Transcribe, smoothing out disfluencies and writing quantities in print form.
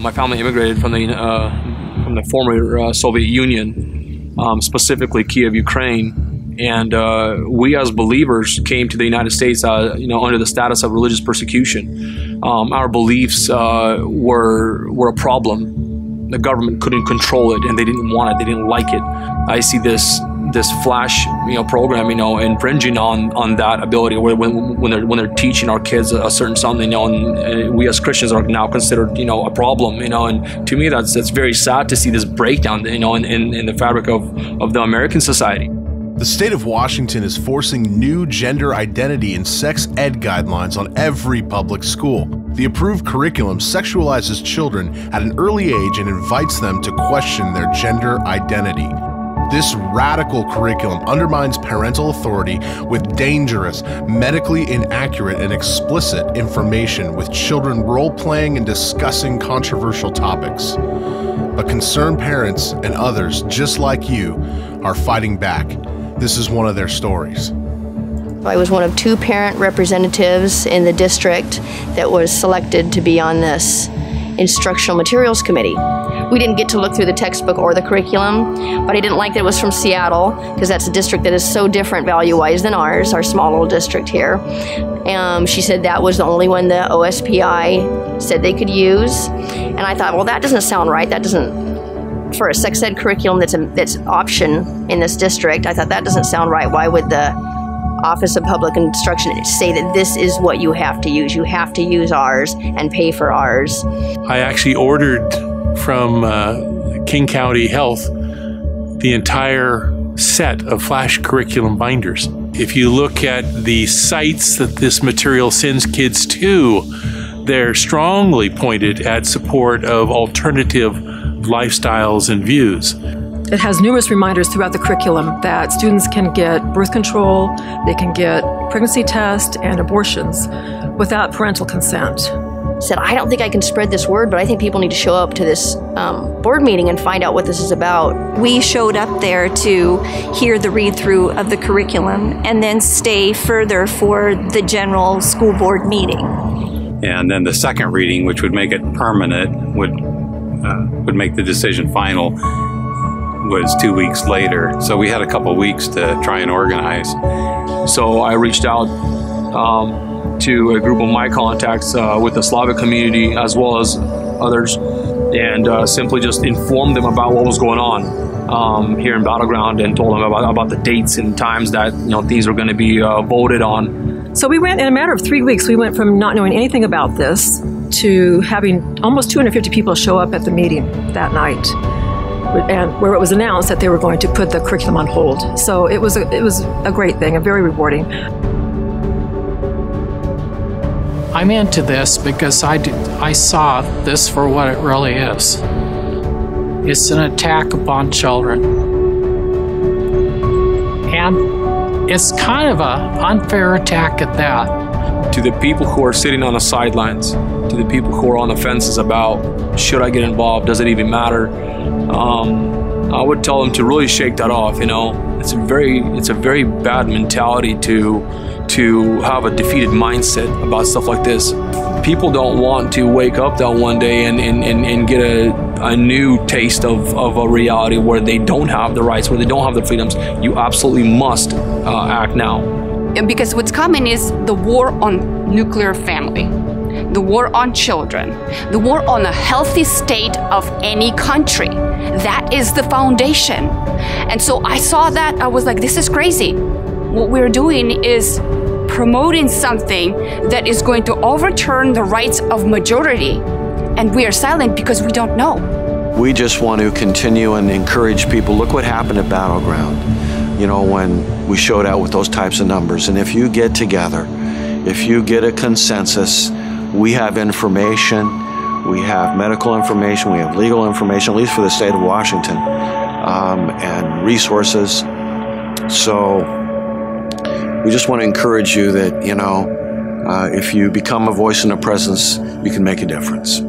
My family immigrated from the former Soviet Union, specifically Kiev, Ukraine, and we as believers came to the United States, under the status of religious persecution. Our beliefs were a problem. The government couldn't control it, and they didn't want it. They didn't like it. I see this flash, program, infringing on that ability. When they're teaching our kids a certain something, and we as Christians are now considered, a problem, and to me that's very sad to see this breakdown, in the fabric of the American society. The state of Washington is forcing new gender identity and sex ed guidelines on every public school. The approved curriculum sexualizes children at an early age and invites them to question their gender identity. This radical curriculum undermines parental authority with dangerous, medically inaccurate, and explicit information, with children role-playing and discussing controversial topics. But concerned parents and others just like you are fighting back. This is one of their stories. I was one of 2 parent representatives in the district that was selected to be on this instructional materials committee. We didn't get to look through the textbook or the curriculum, but I didn't like that it was from Seattle, because that's a district that is so different value-wise than ours, our small little district here. She said that was the only one the OSPI said they could use. And I thought, well, that doesn't sound right. That doesn't, for a sex ed curriculum that's option in this district, I thought that doesn't sound right. Why would the Office of Public Instruction say that this is what you have to use? You have to use ours and pay for ours. I actually ordered from King County Health the entire set of flash curriculum binders. If you look at the sites that this material sends kids to, they're strongly pointed at support of alternative lifestyles and views. It has numerous reminders throughout the curriculum that students can get birth control, they can get pregnancy tests and abortions without parental consent. Said, I don't think I can spread this word, but I think people need to show up to this board meeting and find out what this is about. We showed up there to hear the read-through of the curriculum and then stay further for the general school board meeting. And then the second reading, which would make it permanent, would make the decision final, was 2 weeks later. So we had a couple weeks to try and organize. So I reached out to a group of my contacts with the Slavic community as well as others, and simply just informed them about what was going on here in Battleground, and told them about the dates and times that these were going to be voted on. So we went, in a matter of 3 weeks, we went from not knowing anything about this to having almost 250 people show up at the meeting that night, and where it was announced that they were going to put the curriculum on hold. So it was a great thing, and very rewarding. I'm into this because I saw this for what it really is. It's an attack upon children. And it's kind of an unfair attack at that. To the people who are sitting on the sidelines, to the people who are on the fences about, should I get involved, does it even matter? I would tell them to really shake that off. It's a very bad mentality to have a defeated mindset about stuff like this. People don't want to wake up that one day and get a new taste of a reality where they don't have the rights, where they don't have the freedoms. You absolutely must act now. Because what's coming is the war on nuclear family, the war on children, the war on a healthy state of any country. That is the foundation. And so I saw that, I was like, this is crazy. What we're doing is promoting something that is going to overturn the rights of majority, and we are silent because we don't know. We just want to continue and encourage people. Look what happened at Battleground, when we showed out with those types of numbers. And if you get together, if you get a consensus, we have information, we have medical information, we have legal information, at least for the state of Washington, and resources. So we just want to encourage you that, if you become a voice and a presence, you can make a difference.